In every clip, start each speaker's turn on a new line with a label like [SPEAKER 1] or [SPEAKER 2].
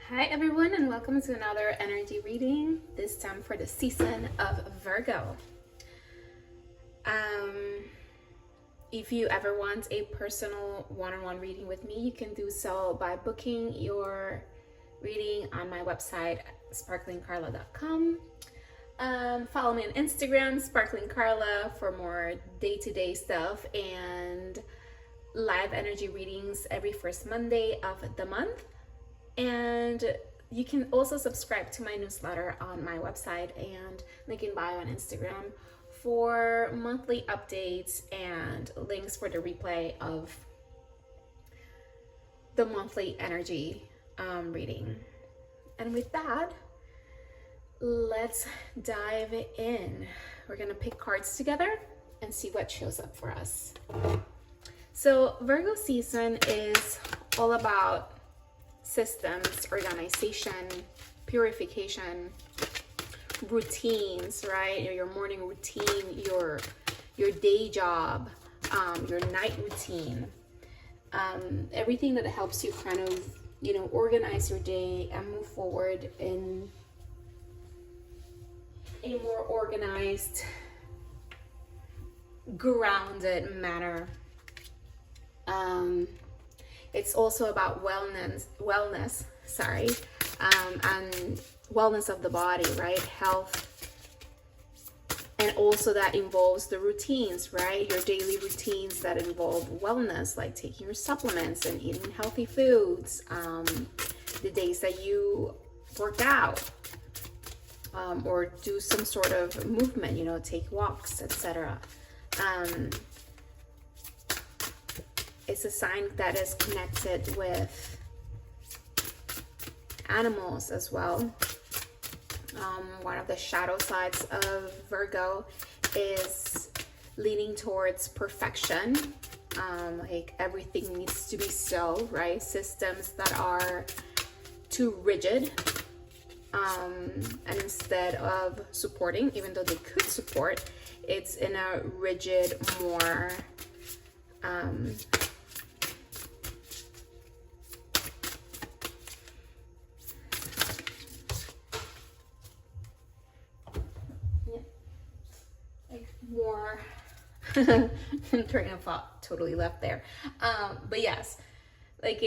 [SPEAKER 1] Hi everyone, and welcome to another energy reading, this time for the season of Virgo. If you ever want a personal one-on-one reading with me, you can do so by booking your reading on my website, sparklingcarla.com. Follow me on Instagram, sparklingcarla, for more day-to-day stuff and live energy readings every first Monday of the month. And you can also subscribe to my newsletter on my website and link in bio on Instagram for monthly updates and links for the replay of the monthly energy reading. And with that, let's dive in. We're gonna pick cards together and see what shows up for us. So Virgo season is all about systems, organization, purification, routines, right? Your morning routine, your day job, your night routine, everything that helps you kind of, organize your day and move forward in a more organized, grounded manner. It's also about wellness, and wellness of the body, right? Health. And also that involves the routines, right? Your daily routines that involve wellness, like taking your supplements and eating healthy foods. The days that you work out, or do some sort of movement, take walks, etc. It's a sign that is connected with animals as well. One of the shadow sides of Virgo is leaning towards perfection. Like everything needs to be so, right? Systems that are too rigid. And instead of supporting, even though they could support, it's in a rigid, more more train of thought totally left there, but yes, it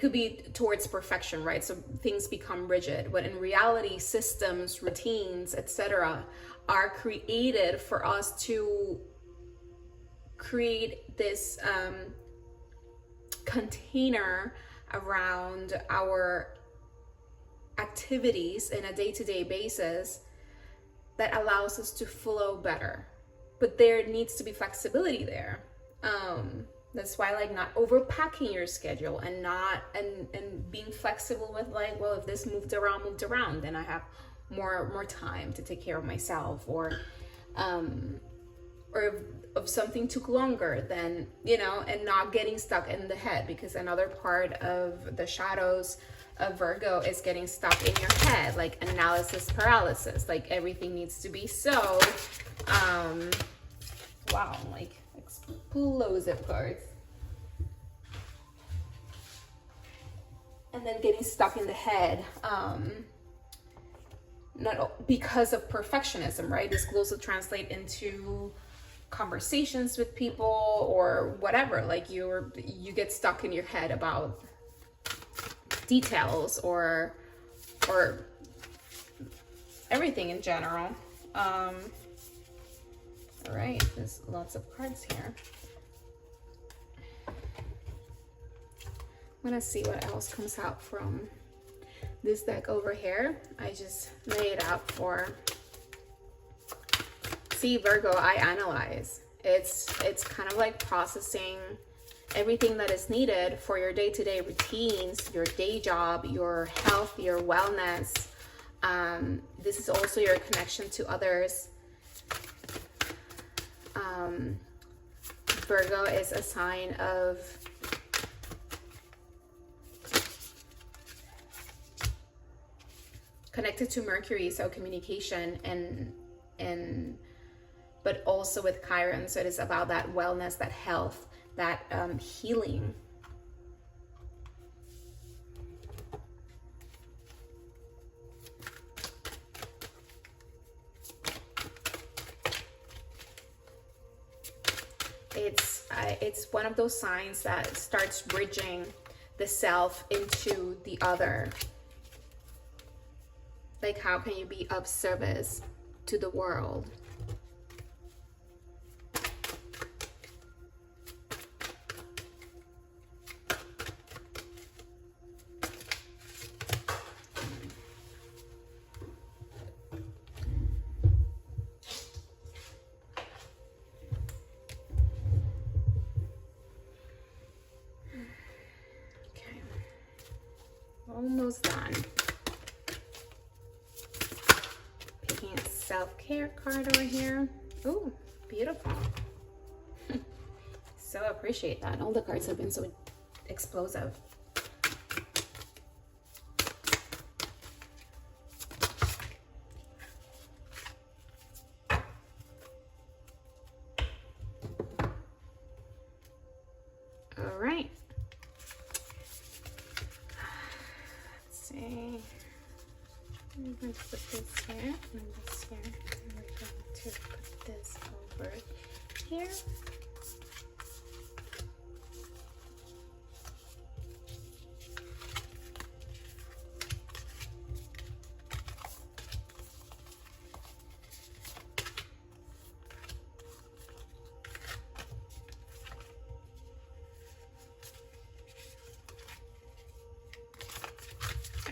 [SPEAKER 1] could be towards perfection, right? So things become rigid, but in reality, systems, routines, etc. are created for us to create this container around our activities in a day-to-day basis that allows us to flow better. But there needs to be flexibility there. That's why not overpacking your schedule and being flexible with if this moved around, then I have more time to take care of myself, or if something took longer, then and not getting stuck in the head, because another part of the shadows of Virgo is getting stuck in your head, like analysis paralysis, like everything needs to be so wow, explosive cards, and then getting stuck in the head, not because of perfectionism, right? This could also translate into conversations with people or whatever, you get stuck in your head about details or everything in general. All right, there's lots of cards here. I'm gonna see what else comes out from this deck over here. I just lay it out for, see, Virgo, I analyze. It's kind of like processing everything that is needed for your day-to-day routines, your day job, your health, your wellness. This is also your connection to others. Virgo is a sign of connected to Mercury, so communication and but also with Chiron, so it is about that wellness, that health, that healing. it's one of those signs that starts bridging the self into the other. Like, how can you be of service to the world? Almost done. Picking a self-care card over here. Ooh, beautiful. So appreciate that. All the cards have been so explosive. All right. I'm going to put this here and this here. And we're going to put this over here.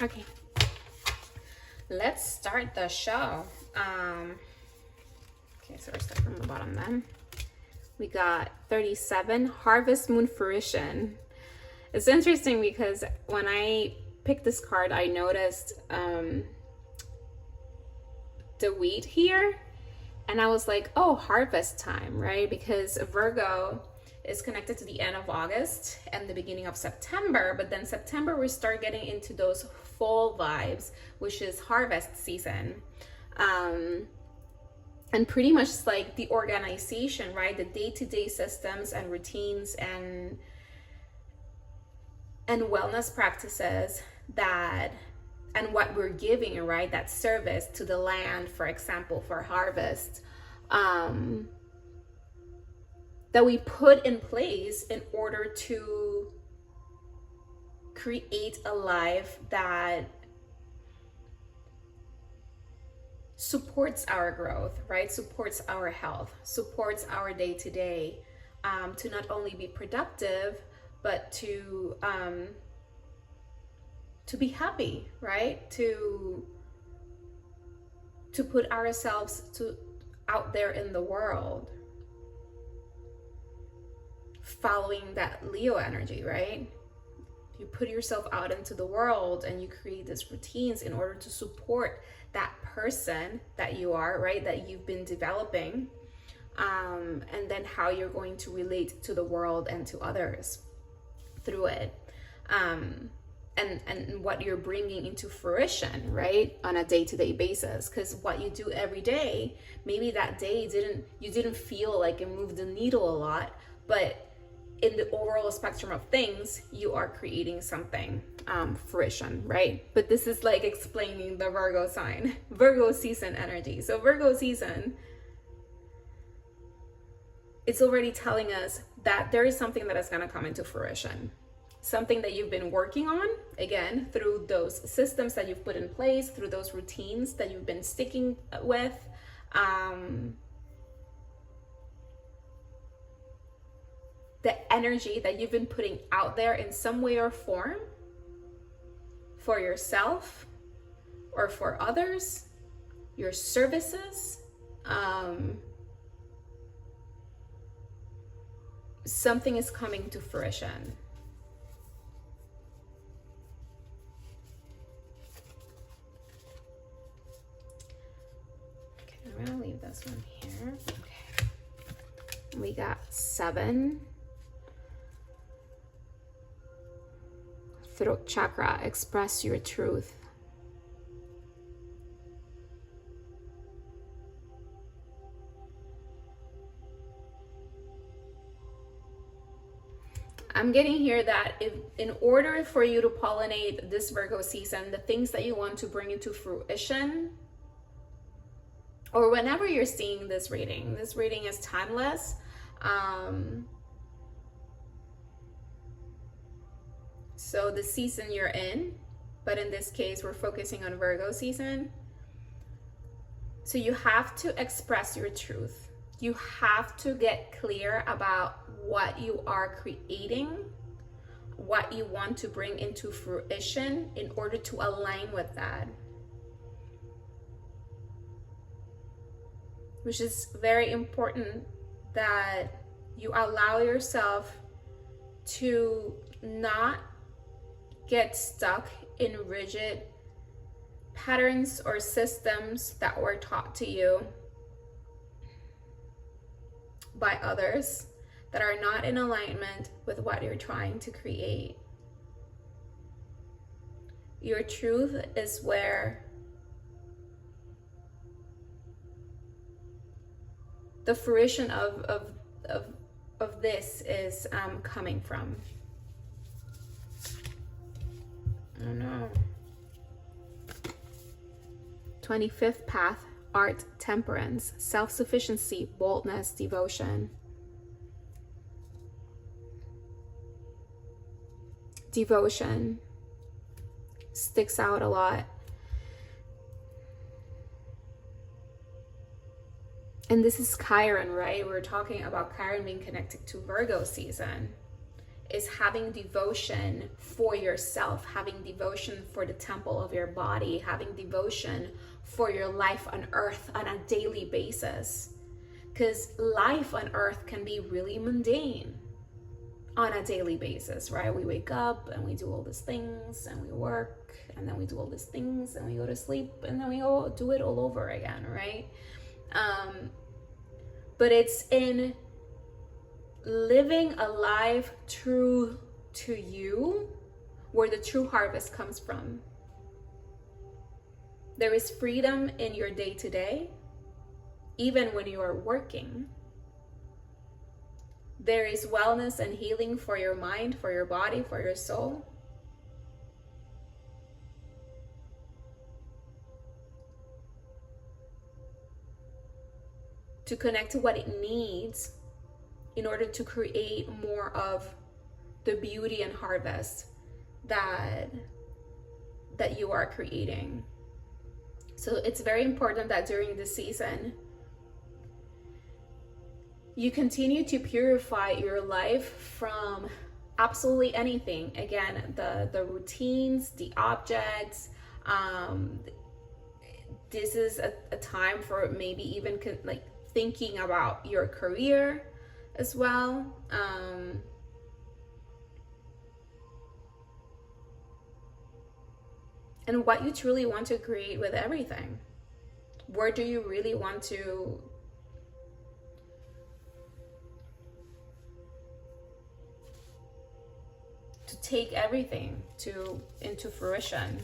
[SPEAKER 1] Okay. Let's start the show. Okay, so we're starting from the bottom then. We got 37, Harvest Moon Fruition. It's interesting because when I picked this card, I noticed the wheat here. And I was like, oh, harvest time, right? Because Virgo is connected to the end of August and the beginning of September. But then September, we start getting into those fall vibes, which is harvest season. And pretty much like the organization, right? The day-to-day systems and routines and wellness practices that, and what we're giving, right? That service to the land, for example, for harvest, that we put in place in order to create a life that supports our growth, right? Supports our health, supports our day-to-day, to not only be productive, but to be happy, right? To put ourselves out there in the world, following that Leo energy, right? You put yourself out into the world and you create these routines in order to support that person that you are, right? That you've been developing, and then how you're going to relate to the world and to others through it, and what you're bringing into fruition, right? On a day-to-day basis, because what you do every day, maybe that day you didn't feel like it moved the needle a lot, but in the overall spectrum of things, you are creating something, fruition, right? But this is like explaining the Virgo sign, Virgo season energy. So Virgo season, it's already telling us that there is something that is going to come into fruition. Something that you've been working on, again, through those systems that you've put in place, through those routines that you've been sticking with, the energy that you've been putting out there in some way or form for yourself or for others, your services, something is coming to fruition. Okay, I'm gonna leave this one here. Okay, we got 7. Throat chakra, express your truth. I'm getting here that if in order for you to pollinate this Virgo season, the things that you want to bring into fruition, or whenever you're seeing this reading is timeless. So the season you're in, but in this case, we're focusing on Virgo season. So you have to express your truth. You have to get clear about what you are creating, what you want to bring into fruition in order to align with that. Which is very important, that you allow yourself to not get stuck in rigid patterns or systems that were taught to you by others that are not in alignment with what you're trying to create. Your truth is where the fruition of this is coming from. Oh no. 25th path, art, temperance, self-sufficiency, boldness, devotion. Devotion sticks out a lot. And this is Chiron, right? We're talking about Chiron being connected to Virgo season. Is having devotion for yourself, having devotion for the temple of your body, having devotion for your life on earth on a daily basis. Because life on earth can be really mundane on a daily basis, right? We wake up and we do all these things and we work and then we do all these things and we go to sleep and then we go do it all over again, right? But it's in living a life true to you where the true harvest comes from. There is freedom in your day-to-day, even when you are working. There is wellness and healing for your mind, for your body, for your soul. To connect to what it needs in order to create more of the beauty and harvest that you are creating. So it's very important that during this season, you continue to purify your life from absolutely anything. Again, the routines, the objects. This is a time for maybe even like thinking about your career as well. And what you truly want to create with everything. Where do you really want to take everything into fruition?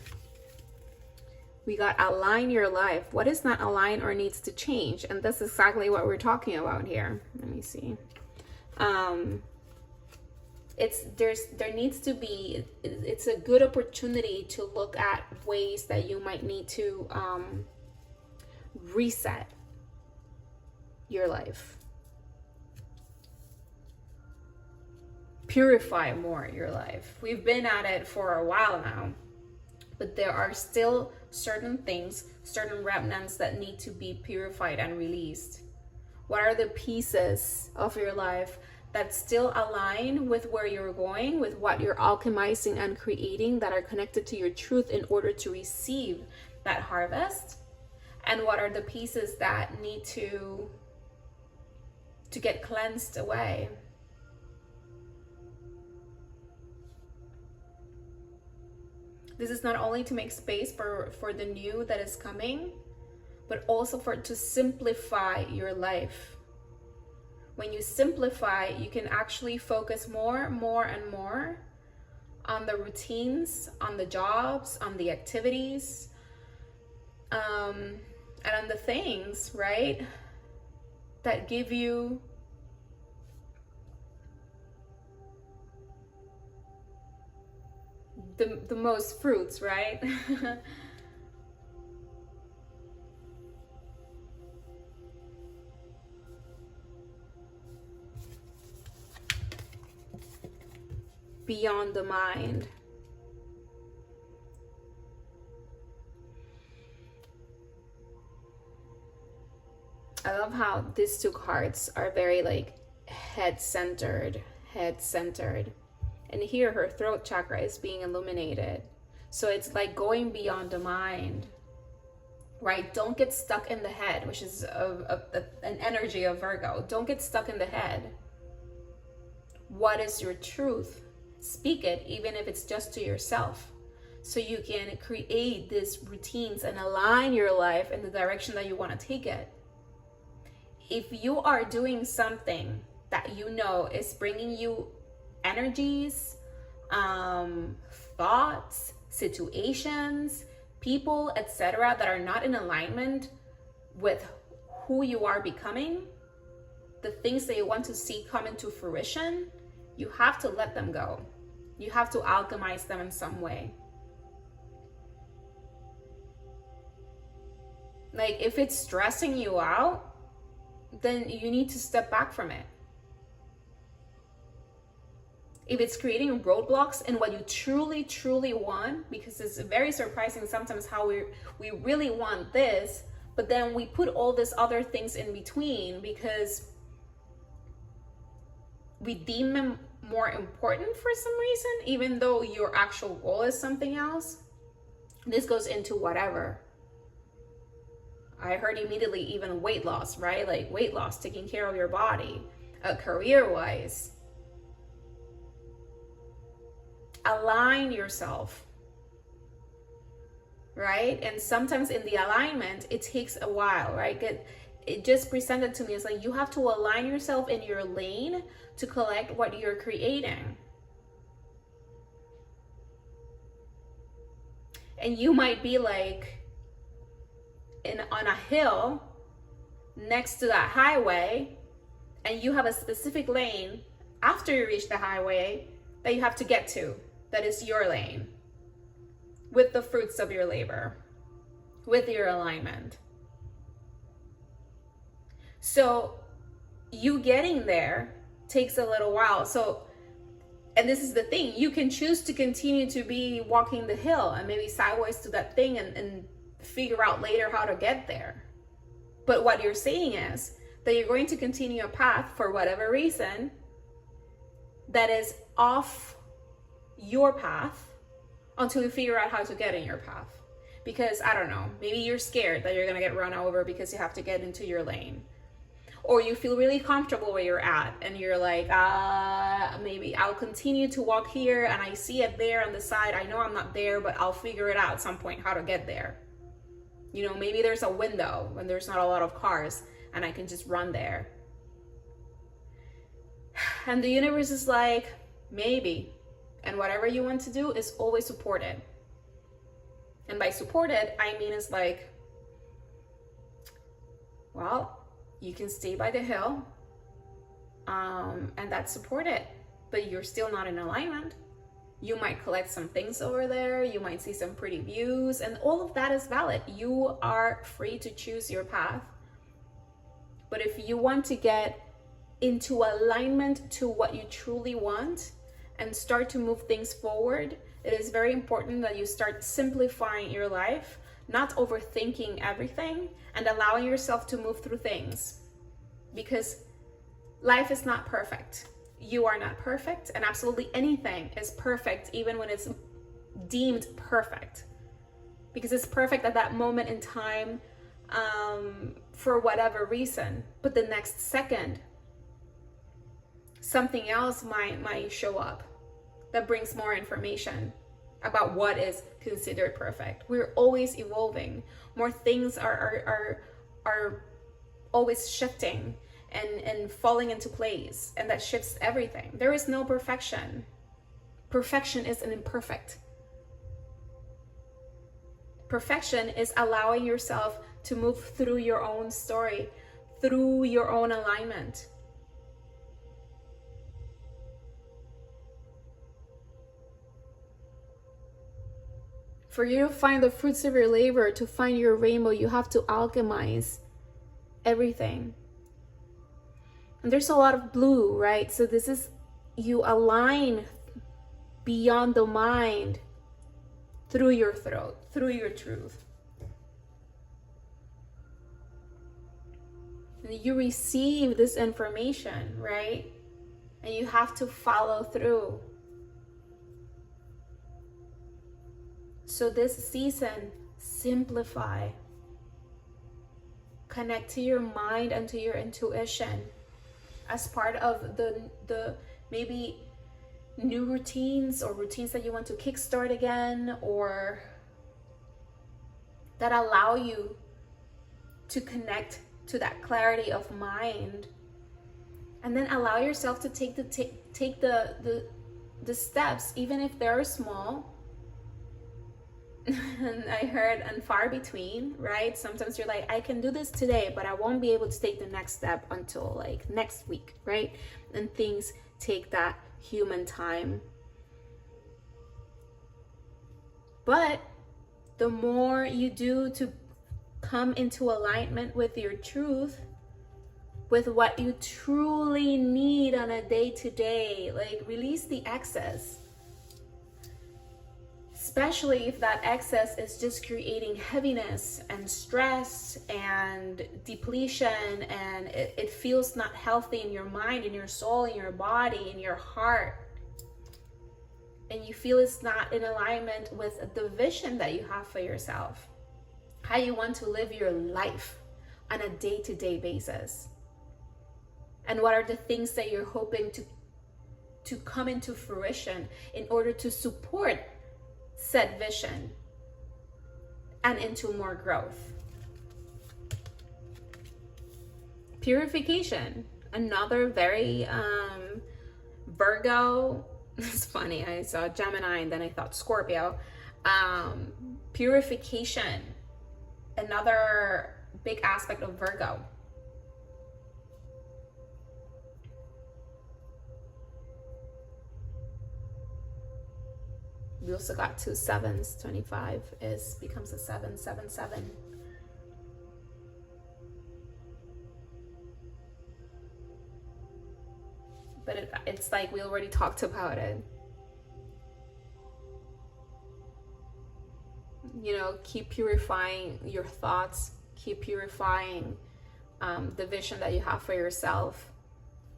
[SPEAKER 1] We got align your life. What is not aligned or needs to change? And that's exactly what we're talking about here. Let me see. There needs to be, it's a good opportunity to look at ways that you might need to reset your life. Purify more your life. We've been at it for a while now, but there are still certain things, certain remnants that need to be purified and released. What are the pieces of your life that still align with where you're going, with what you're alchemizing and creating, that are connected to your truth in order to receive that harvest? And what are the pieces that need to get cleansed away? This is not only to make space for the new that is coming, but also to simplify your life. When you simplify, you can actually focus more and more on the routines, on the jobs, on the activities, and on the things, right, that give you the most fruits, right? Beyond the mind. I love how these two cards are very like head centered. And here her throat chakra is being illuminated. So it's like going beyond the mind, right? Don't get stuck in the head, which is an energy of Virgo. Don't get stuck in the head. What is your truth? Speak it, even if it's just to yourself, so you can create these routines and align your life in the direction that you want to take it. If you are doing something that you know is bringing you energies, thoughts, situations, people, etc., that are not in alignment with who you are becoming, the things that you want to see come into fruition, you have to let them go. You have to alchemize them in some way. Like, if it's stressing you out, then you need to step back from it. If it's creating roadblocks in what you truly want, because it's very surprising sometimes how we really want this, but then we put all these other things in between because we deem them more important for some reason, even though your actual goal is something else. This goes into whatever. I heard immediately even weight loss, right? Like weight loss, taking care of your body, career-wise. Align yourself, right? And sometimes in the alignment, it takes a while, right? It just presented to me as like you have to align yourself in your lane to collect what you're creating. And you might be like on a hill next to that highway, and you have a specific lane after you reach the highway that you have to get to. That is your lane, with the fruits of your labor, with your alignment. So you getting there takes a little while. So, and this is the thing, you can choose to continue to be walking the hill and maybe sideways to that thing and figure out later how to get there. But what you're saying is that you're going to continue a path for whatever reason that is off your path until you figure out how to get in your path. Because I don't know, maybe you're scared that you're gonna get run over because you have to get into your lane, or you feel really comfortable where you're at and you're like, maybe I'll continue to walk here and I see it there on the side, I know I'm not there, but I'll figure it out at some point how to get there. You know, maybe there's a window when there's not a lot of cars and I can just run there. And the universe is like, maybe. And whatever you want to do is always supported. And by supported, I mean it's like, well, you can stay by the hill, and that's supported, but you're still not in alignment. You might collect some things over there, you might see some pretty views, and all of that is valid. You are free to choose your path. But if you want to get into alignment to what you truly want, and start to move things forward, it is very important that you start simplifying your life, not overthinking everything, and allowing yourself to move through things. Because life is not perfect. You are not perfect, and absolutely anything is perfect, even when it's deemed perfect. Because it's perfect at that moment in time, for whatever reason. But the next second, something else might show up that brings more information about what is considered perfect. We're always evolving. More things are always shifting and falling into place, and that shifts everything. There is no perfection. Perfection is an imperfect. Perfection is allowing yourself to move through your own story, through your own alignment. For you to find the fruits of your labor, to find your rainbow, you have to alchemize everything. And there's a lot of blue, right? So this is, you align beyond the mind, through your throat, through your truth. You receive this information, right? And you have to follow through. So this season, simplify. Connect to your mind and to your intuition as part of the maybe new routines or routines that you want to kickstart again, or that allow you to connect to that clarity of mind. And then allow yourself to take the steps, even if they're small. And I heard, and far between, right? Sometimes you're like, I can do this today, but I won't be able to take the next step until like next week, right? And things take that human time. But the more you do to come into alignment with your truth, with what you truly need on a day-to-day, like release the excess. Especially if that excess is just creating heaviness and stress and depletion, and it feels not healthy in your mind, in your soul, in your body, in your heart. And you feel it's not in alignment with the vision that you have for yourself, how you want to live your life on a day-to-day basis. And what are the things that you're hoping to come into fruition in order to support said vision and into more growth. Purification, another very Virgo. It's funny, I saw Gemini and then I thought Scorpio. Purification, another big aspect of Virgo. We also got 2 7s. 25 becomes a 7, 7, 7. But it's like we already talked about it. You know, keep purifying your thoughts. Keep purifying the vision that you have for yourself.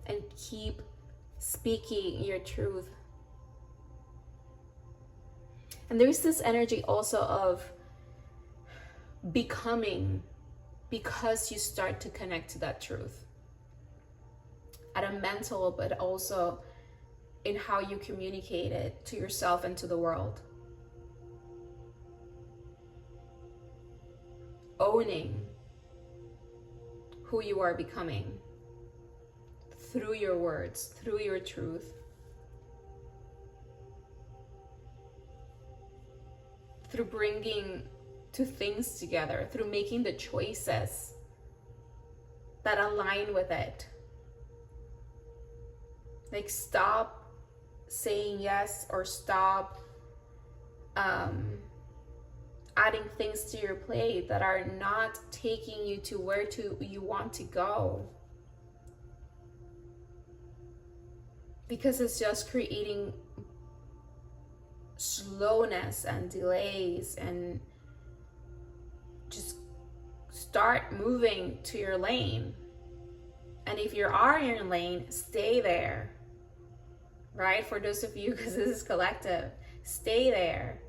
[SPEAKER 1] And keep speaking your truth. And there's this energy also of becoming, because you start to connect to that truth at a mental, but also in how you communicate it to yourself and to the world. Owning who you are becoming through your words, through your truth. Through bringing two things together, through making the choices that align with it. Like, stop saying yes, or stop adding things to your plate that are not taking you to where you want to go. Because it's just creating slowness and delays, and just start moving to your lane. And if you are in your lane, stay there, right? For those of you, because this is collective, stay there.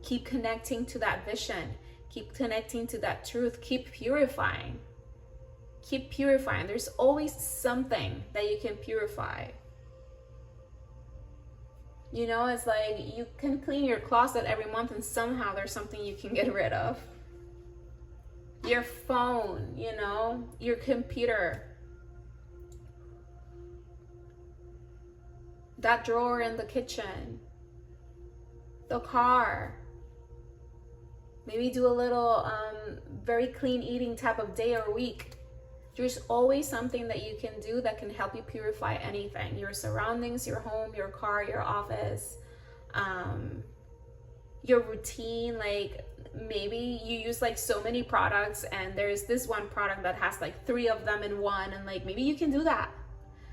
[SPEAKER 1] Keep connecting to that vision. Keep connecting to that truth. Keep purifying. Keep purifying. There's always something that you can purify. You know, it's like you can clean your closet every month and somehow there's something you can get rid of. Your phone, you know, your computer. That drawer in the kitchen. The car. Maybe do a little very clean eating type of day or week. There's always something that you can do that can help you purify anything. Your surroundings, your home, your car, your office, your routine. Like, maybe you use like so many products and there's this one product that has like 3 of them in one, and like maybe you can do that.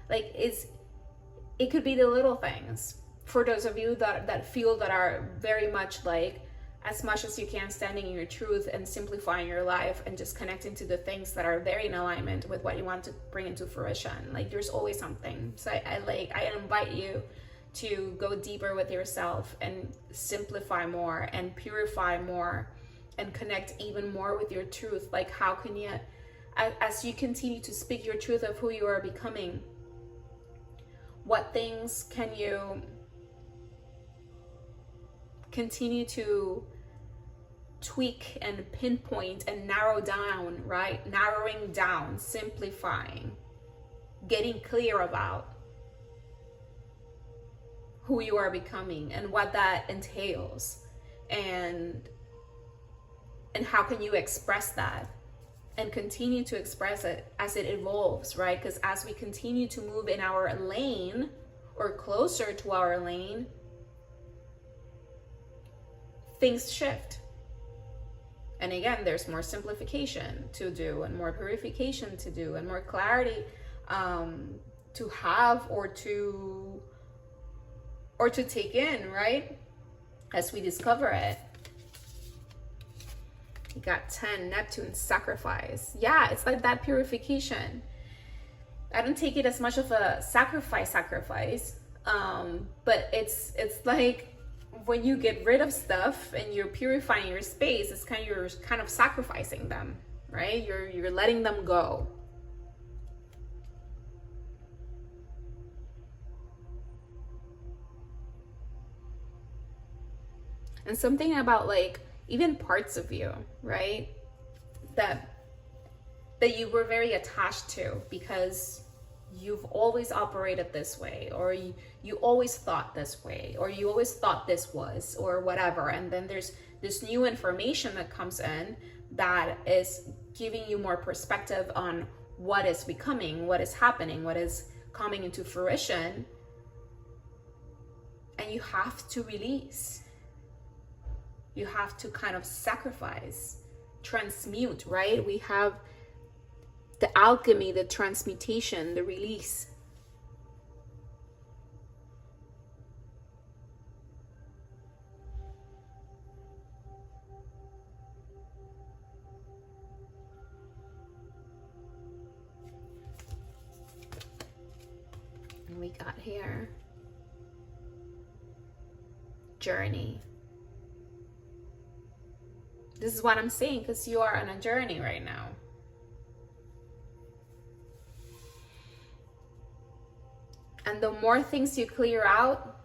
[SPEAKER 1] Like, it could be the little things. For those of you that feel that are very much like as much as you can, standing in your truth and simplifying your life and just connecting to the things that are very in alignment with what you want to bring into fruition. Like, there's always something. So I invite you to go deeper with yourself and simplify more and purify more and connect even more with your truth. Like, how can you, as you continue to speak your truth of who you are becoming, what things can you continue to tweak and pinpoint and narrow down, right? Narrowing down, simplifying, getting clear about who you are becoming and what that entails, and how can you express that and continue to express it as it evolves, right? Because as we continue to move in our lane or closer to our lane, things shift. And again, there's more simplification to do and more purification to do and more clarity to have or to take in, right? As we discover it. You got 10, Neptune, sacrifice. Yeah, it's like that purification. I don't take it as much of a sacrifice, but it's like when you get rid of stuff and you're purifying your space, it's you're kind of sacrificing them, right? You're letting them go. And something about like even parts of you, right? That you were very attached to because you've always operated this way, or you always thought this way, or you always thought this was, or whatever. And then there's this new information that comes in that is giving you more perspective on what is becoming, what is happening, what is coming into fruition. And you have to release. You have to kind of sacrifice, transmute, right? We have the alchemy, the transmutation, the release. And we got here, journey. This is what I'm saying, because you are on a journey right now. And the more things you clear out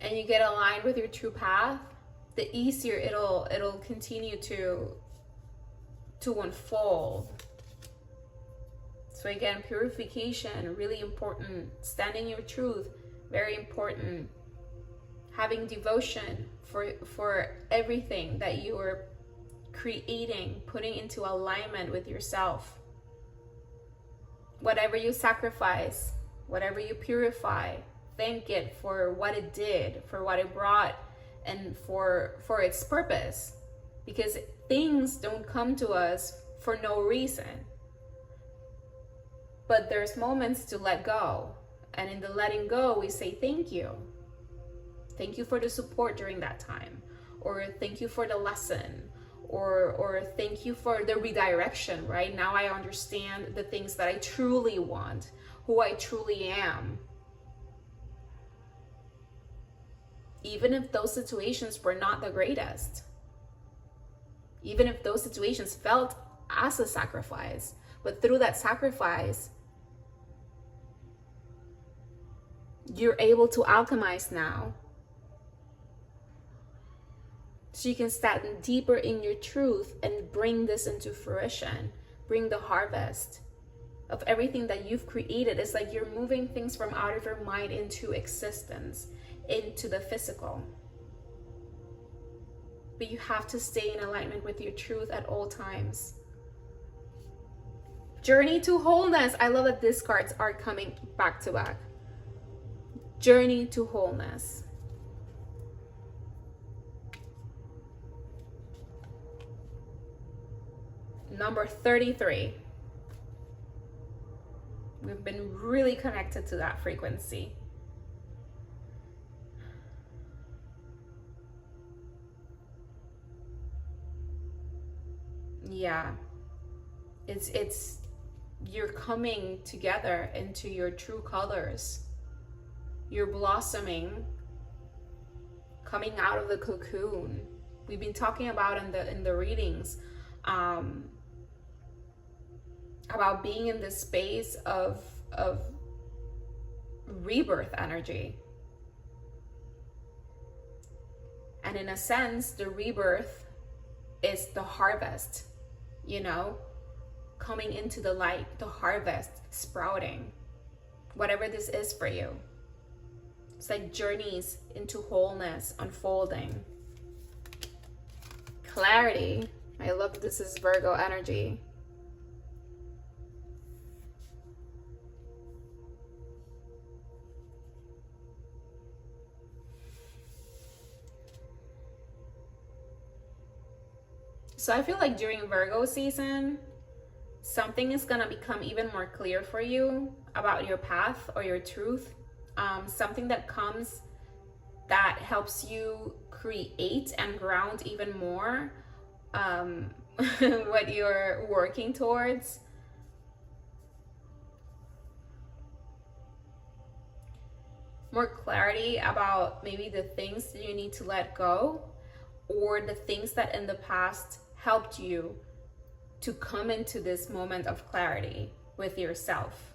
[SPEAKER 1] and you get aligned with your true path, the easier it'll continue to unfold. So again, purification, really important. Standing your truth, very important. Having devotion for everything that you are creating, putting into alignment with yourself. Whatever you sacrifice, whatever you purify, thank it for what it did, for what it brought, and for its purpose. Because things don't come to us for no reason. But there's moments to let go. And in the letting go, we say thank you. Thank you for the support during that time. Or thank you for the lesson. Or thank you for the redirection, right? Now I understand the things that I truly want, who I truly am. Even if those situations were not the greatest. Even if those situations felt as a sacrifice. But through that sacrifice, you're able to alchemize now. So you can stand deeper in your truth and bring this into fruition. Bring the harvest of everything that you've created. It's like you're moving things from out of your mind into existence, into the physical. But you have to stay in alignment with your truth at all times. Journey to wholeness. I love that these cards are coming back to back. Journey to wholeness. Number 33. We've been really connected to that frequency. Yeah, it's you're coming together into your true colors. You're blossoming, coming out of the cocoon. We've been talking about in the readings about being in this space of rebirth energy. And in a sense, the rebirth is the harvest, you know, coming into the light, the harvest, sprouting, whatever this is for you. It's like journeys into wholeness, unfolding. Clarity. I love this is Virgo energy. So I feel like during Virgo season, something is gonna become even more clear for you about your path or your truth. Something that comes that helps you create and ground even more what you're working towards. More clarity about maybe the things that you need to let go, or the things that in the past helped you to come into this moment of clarity with yourself.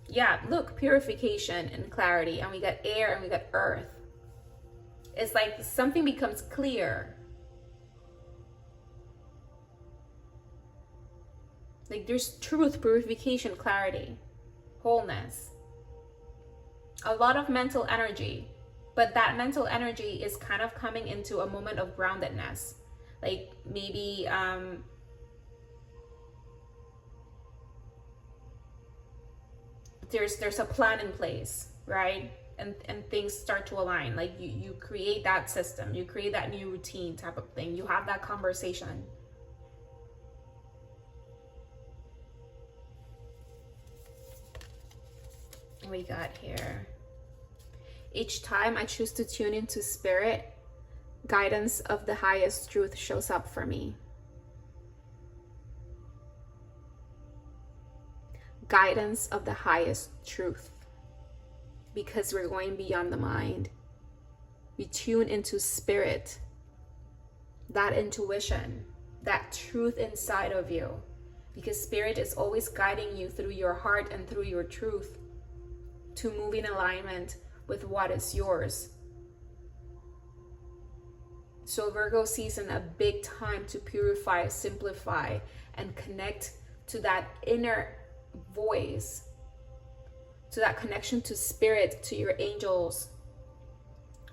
[SPEAKER 1] Yeah, look, purification and clarity, and we got air and we got earth. It's like something becomes clear. Like there's truth, purification, clarity, wholeness. A lot of mental energy, but that mental energy is kind of coming into a moment of groundedness. Like maybe there's a plan in place, right? And things start to align. Like you create that system, you create that new routine type of thing. You have that conversation. We got here. Each time I choose to tune into spirit, guidance of the highest truth shows up for me. Guidance of the highest truth. Because we're going beyond the mind. We tune into spirit, that intuition, that truth inside of you. Because spirit is always guiding you through your heart and through your truth to move in alignment with what is yours. So Virgo season, a big time to purify, simplify, and connect to that inner voice, to that connection to spirit, to your angels,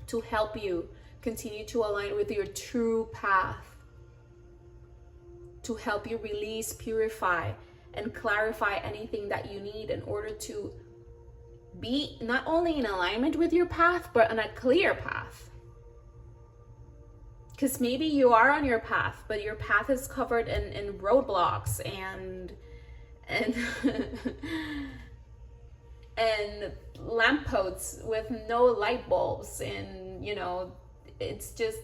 [SPEAKER 1] to help you continue to align with your true path, to help you release, purify, and clarify anything that you need in order to be not only in alignment with your path, but on a clear path. Because maybe you are on your path, but your path is covered in roadblocks and and lampposts with no light bulbs, and you know, it's just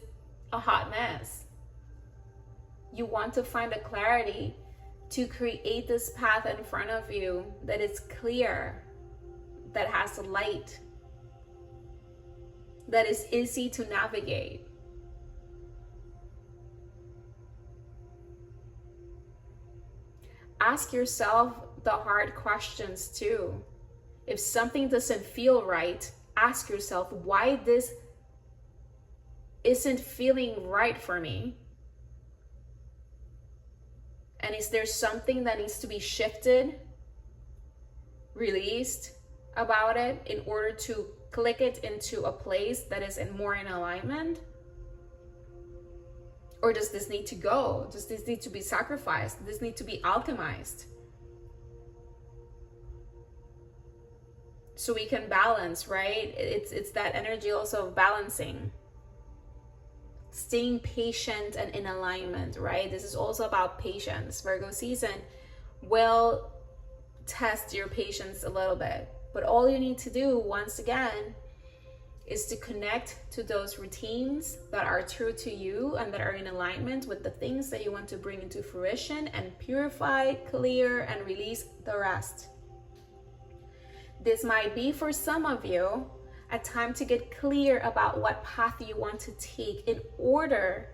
[SPEAKER 1] a hot mess. You want to find a clarity to create this path in front of you that is clear, that has light, that is easy to navigate. Ask yourself the hard questions too. If something doesn't feel right, ask yourself why this isn't feeling right for me. And is there something that needs to be shifted, released about it in order to click it into a place that is more in alignment? Or does this need to go? Does this need to be sacrificed? Does this need to be alchemized? So we can balance, right? It's that energy also of balancing. Staying patient and in alignment, right? This is also about patience. Virgo season will test your patience a little bit. But all you need to do, once again, is to connect to those routines that are true to you and that are in alignment with the things that you want to bring into fruition, and purify, clear, and release the rest. This might be for some of you a time to get clear about what path you want to take in order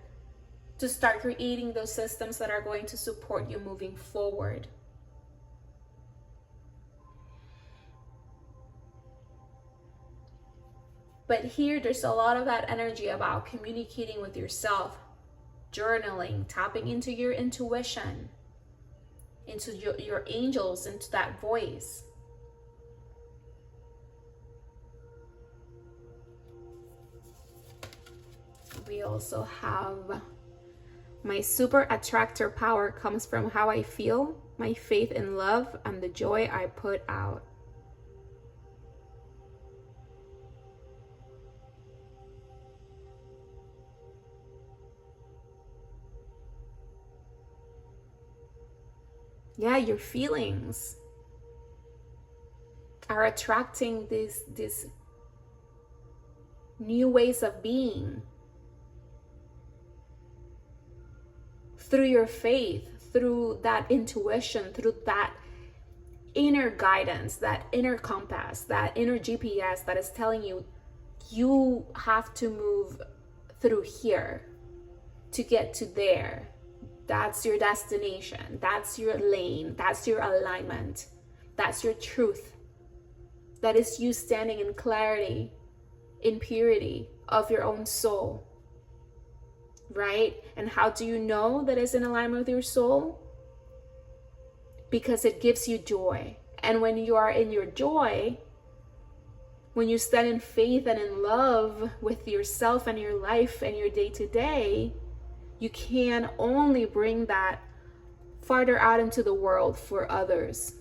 [SPEAKER 1] to start creating those systems that are going to support you moving forward. But here, there's a lot of that energy about communicating with yourself, journaling, tapping into your intuition, into your angels, into that voice. We also have my super attractor power comes from how I feel, my faith in love, and the joy I put out. Yeah, your feelings are attracting these new ways of being through your faith, through that intuition, through that inner guidance, that inner compass, that inner GPS that is telling you, you have to move through here to get to there. That's your destination. That's your lane. That's your alignment. That's your truth. That is you standing in clarity, in purity of your own soul. Right? And how do you know that it's in alignment with your soul? Because it gives you joy. And when you are in your joy, when you stand in faith and in love with yourself and your life and your day-to-day, you can only bring that farther out into the world for others.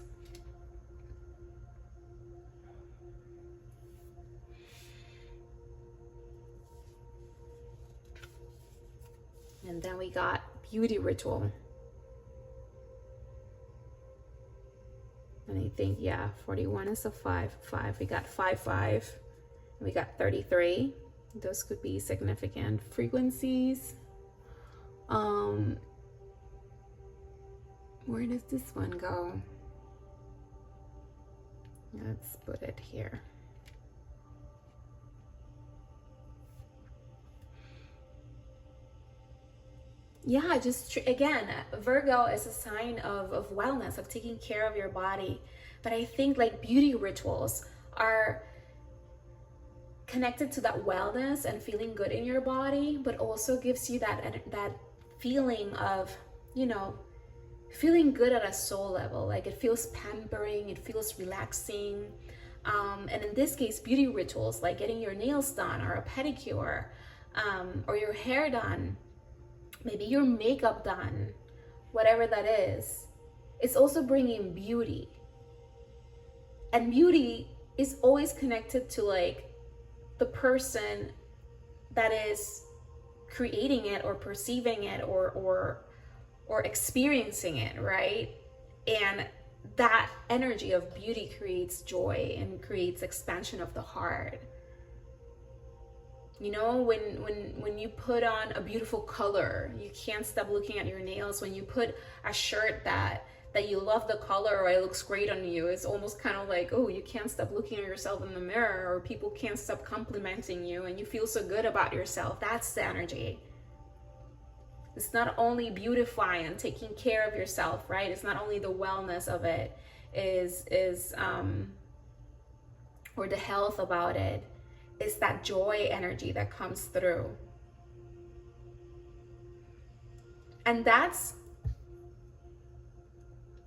[SPEAKER 1] And then we got beauty ritual. And I think, yeah, 41 is a 5. We got 5. And we got 33. Those could be significant frequencies. Where does this one go? Let's put it here. Yeah, just again, Virgo is a sign of wellness, of taking care of your body. But I think like beauty rituals are connected to that wellness and feeling good in your body, but also gives you that feeling of, you know, feeling good at a soul level. Like it feels pampering, it feels relaxing. And in this case, beauty rituals like getting your nails done or a pedicure, or your hair done, maybe your makeup done, whatever that is, it's also bringing beauty. And beauty is always connected to like the person that is creating it or perceiving it or experiencing it, right? And that energy of beauty creates joy and creates expansion of the heart. You know, when you put on a beautiful color, you can't stop looking at your nails. When you put a shirt that you love the color or it looks great on you, it's almost kind of like, oh, you can't stop looking at yourself in the mirror, or people can't stop complimenting you and you feel so good about yourself. That's the energy. It's not only beautifying and taking care of yourself, right? It's not only the wellness of it or the health about it. It's that joy energy that comes through. And that's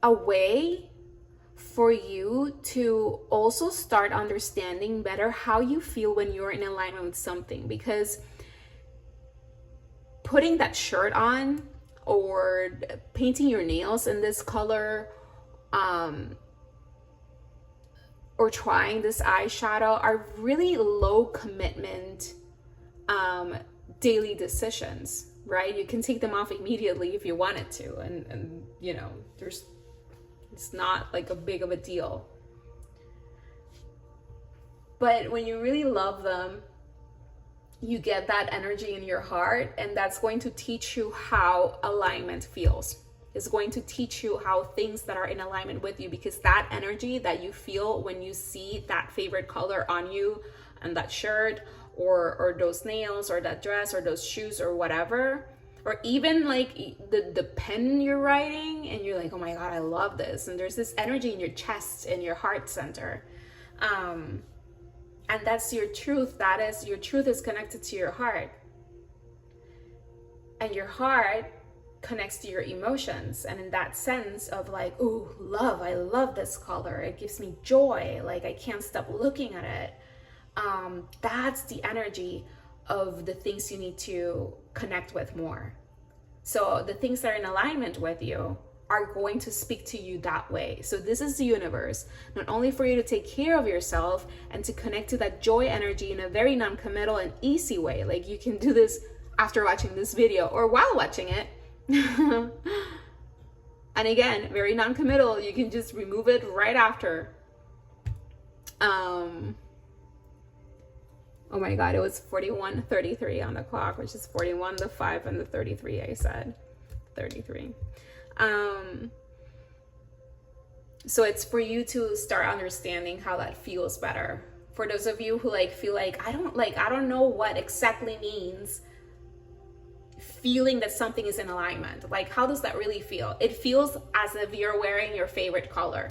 [SPEAKER 1] a way for you to also start understanding better how you feel when you're in alignment with something. Because putting that shirt on or painting your nails in this color, or trying this eyeshadow are really low commitment daily decisions, right? You can take them off immediately if you wanted to, and you know, it's not like a big of a deal. But when you really love them you get that energy in your heart, and that's going to teach you how alignment feels. It's going to teach you how things that are in alignment with you, because that energy that you feel when you see that favorite color on you, and that shirt, or those nails, or that dress, or those shoes, or whatever, or even like the pen you're writing, and you're like, oh my God, I love this. And there's this energy in your chest, in your heart center. And that's your truth. That is, your truth is connected to your heart. And your heart connects to your emotions. And in that sense of like, ooh, love, I love this color. It gives me joy. Like, I can't stop looking at it. That's the energy of the things you need to connect with more. So the things that are in alignment with you are going to speak to you that way. So this is the universe, not only for you to take care of yourself and to connect to that joy energy in a very non-committal and easy way. Like, you can do this after watching this video or while watching it. And again, very non-committal. You can just remove it right after. Oh my God, it was 41:33 on the clock, which is 41, the 5, and the 33. I said 33. So it's for you to start understanding how that feels better. For those of you who like feel like I don't know what exactly means feeling that something is in alignment. Like, how does that really feel? It feels as if you're wearing your favorite color.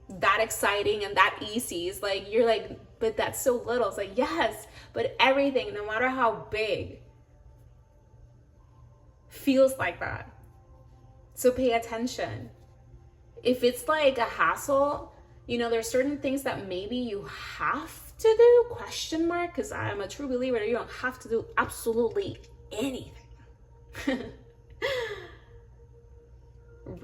[SPEAKER 1] That exciting and that easy. It's like, you're like, but that's so little. It's like, yes, but everything, no matter how big, feels like that. So pay attention. If it's like a hassle, you know, there's certain things that maybe you have to do, question mark, because I am a true believer that you don't have to do absolutely anything.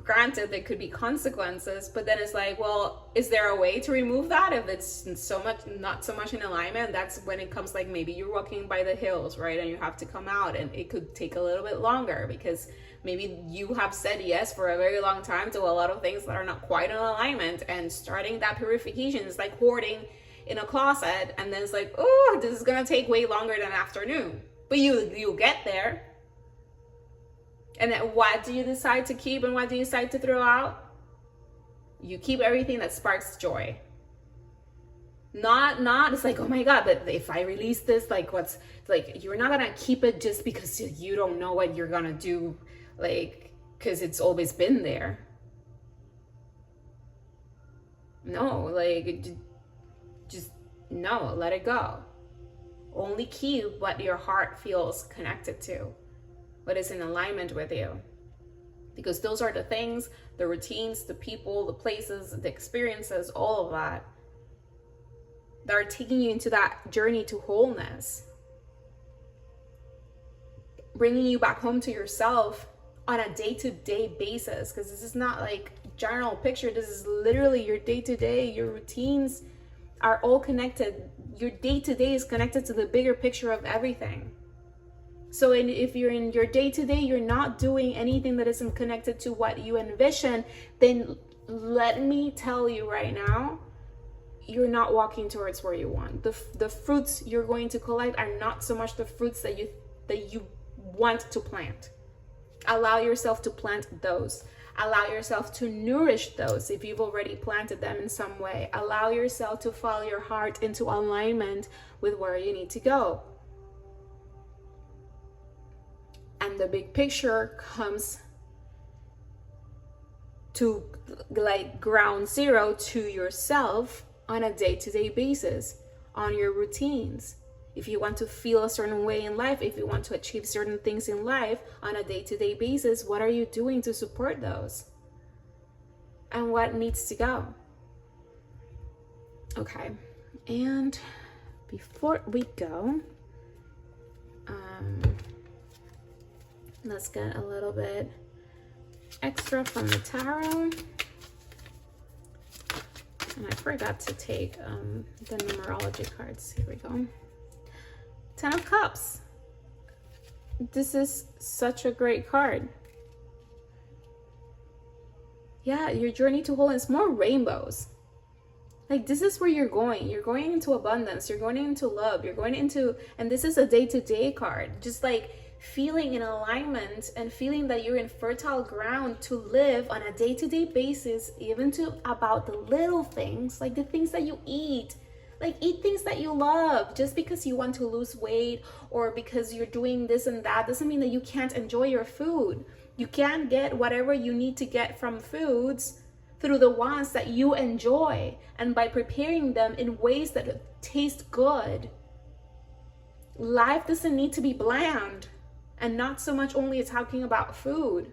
[SPEAKER 1] Granted, there could be consequences, but then it's like, well, is there a way to remove that if it's not so much in alignment? That's when it comes, like, maybe you're walking by the hills, right, and you have to come out, and it could take a little bit longer because maybe you have said yes for a very long time to a lot of things that are not quite in alignment, and starting that purification is like hoarding in a closet, and then it's like, oh, this is gonna take way longer than afternoon, but you'll get there. And then what do you decide to keep and what do you decide to throw out? You keep everything that sparks joy. Not it's like, oh my God, but if I release this, like, what's, like, you're not gonna keep it just because you don't know what you're gonna do, like, because it's always been there. No, like, just no, let it go. Only keep what your heart feels connected to, what is in alignment with you. Because those are the things, the routines, the people, the places, the experiences, all of that are taking you into that journey to wholeness. Bringing you back home to yourself on a day-to-day basis. Because this is not like general picture. This is literally your day-to-day. Your routines are all connected. Your day-to-day is connected to the bigger picture of everything. So if you're in your day-to-day, you're not doing anything that isn't connected to what you envision, then let me tell you right now, you're not walking towards where you want. The fruits you're going to collect are not so much the fruits that you want to plant. Allow yourself to plant those. Allow yourself to nourish those if you've already planted them in some way. Allow yourself to follow your heart into alignment with where you need to go. And the big picture comes to like ground zero to yourself on a day-to-day basis, on your routines. If you want to feel a certain way in life, if you want to achieve certain things in life on a day-to-day basis, what are you doing to support those? And what needs to go? Okay, and before we go, let's get a little bit extra from the tarot. And I forgot to take the numerology cards. Here we go. 10 of Cups. This is such a great card. Yeah, your journey to wholeness, more rainbows. Like, this is where you're going. You're going into abundance. You're going into love. You're going into, and this is a day-to-day card. Just like feeling in alignment and feeling that you're in fertile ground to live on a day-to-day basis, even to about the little things, like the things that you eat. Like, eat things that you love. Just because you want to lose weight or because you're doing this and that doesn't mean that you can't enjoy your food. You can get whatever you need to get from foods through the ones that you enjoy, and by preparing them in ways that taste good. Life doesn't need to be bland, and not so much only talking about food.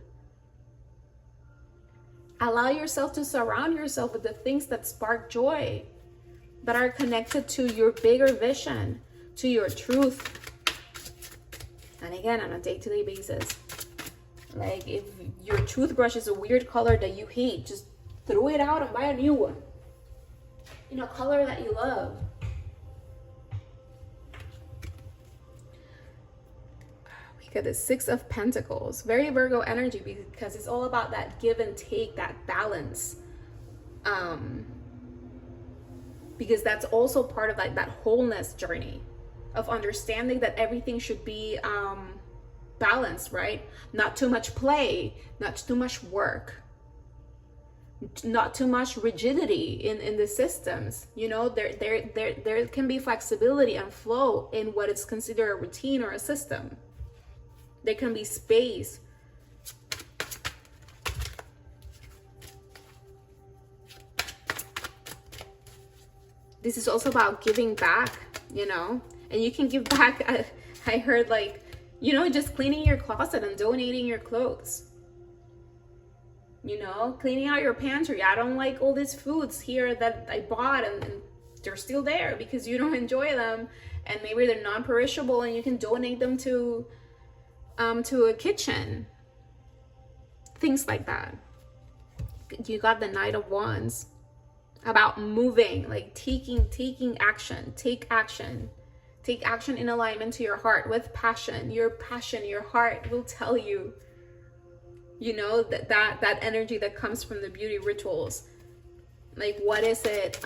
[SPEAKER 1] Allow yourself to surround yourself with the things that spark joy, that are connected to your bigger vision, to your truth. And again, on a day-to-day basis. Like, if your toothbrush is a weird color that you hate, just throw it out and buy a new one in a color that you love. We get the Six of Pentacles. Very Virgo energy, because it's all about that give and take, that balance. Because that's also part of like that wholeness journey of understanding that everything should be balanced, right? Not too much play, not too much work, not too much rigidity in the systems. You know, there can be flexibility and flow in what is considered a routine or a system. There can be space. This is also about giving back, you know, and you can give back. I heard, like, you know, just cleaning your closet and donating your clothes. You know, cleaning out your pantry. I don't like all these foods here that I bought and they're still there because you don't enjoy them, and maybe they're non-perishable, and you can donate them to a kitchen. Things like that. You got the Knight of Wands, about moving, like taking action. Take action in alignment to your heart with passion. Your passion, your heart will tell you, you know, that energy that comes from the beauty rituals. Like, what is it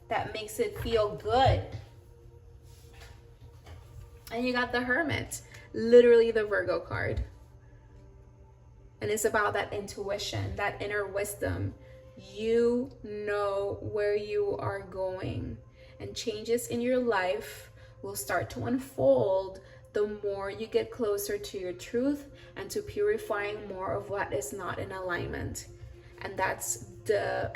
[SPEAKER 1] that makes it feel good? And you got the Hermit, literally the Virgo card. And it's about that intuition, that inner wisdom. You know where you are going, and changes in your life will start to unfold the more you get closer to your truth and to purifying more of what is not in alignment. And that's the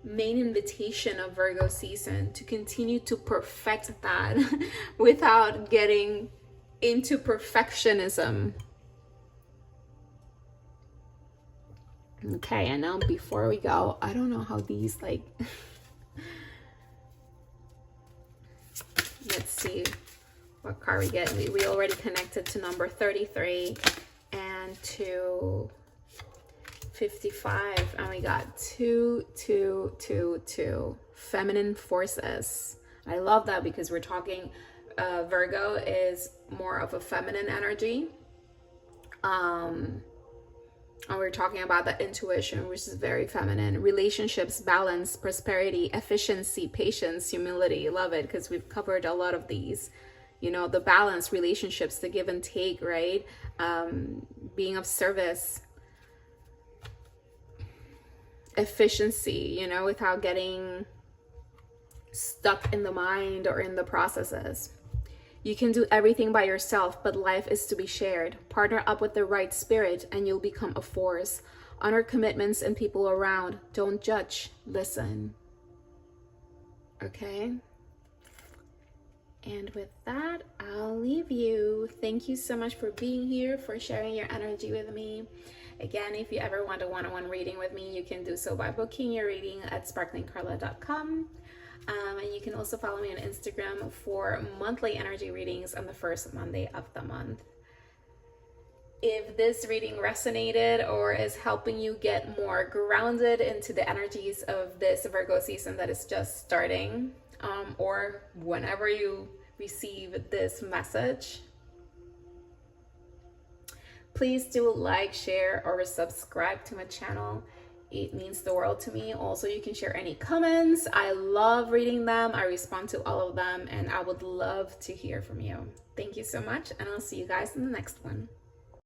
[SPEAKER 1] main invitation of Virgo season, to continue to perfect that without getting into perfectionism. Okay, and now before we go, I don't know how these, like, let's see what card we get. We already connected to number 33 and to 55, and we got 2, 2, 2, 2. Feminine forces. I love that because we're talking, Virgo is more of a feminine energy. And we're talking about that intuition, which is very feminine. Relationships, balance, prosperity, efficiency, patience, humility. Love it, because we've covered a lot of these. You know, the balance, relationships, the give and take, right? Being of service. Efficiency, you know, without getting stuck in the mind or in the processes. You can do everything by yourself, but life is to be shared. Partner up with the right spirit and you'll become a force. Honor commitments and people around. Don't judge, listen. Okay? And with that, I'll leave you. Thank you so much for being here, for sharing your energy with me. Again, if you ever want a one-on-one reading with me, you can do so by booking your reading at sparklingcarla.com. And you can also follow me on Instagram for monthly energy readings on the first Monday of the month. If this reading resonated or is helping you get more grounded into the energies of this Virgo season that is just starting, or whenever you receive this message, please do like, share, or subscribe to my channel. It means the world to me. Also, you can share any comments. I love reading them. I respond to all of them, and I would love to hear from you. Thank you so much, and I'll see you guys in the next one.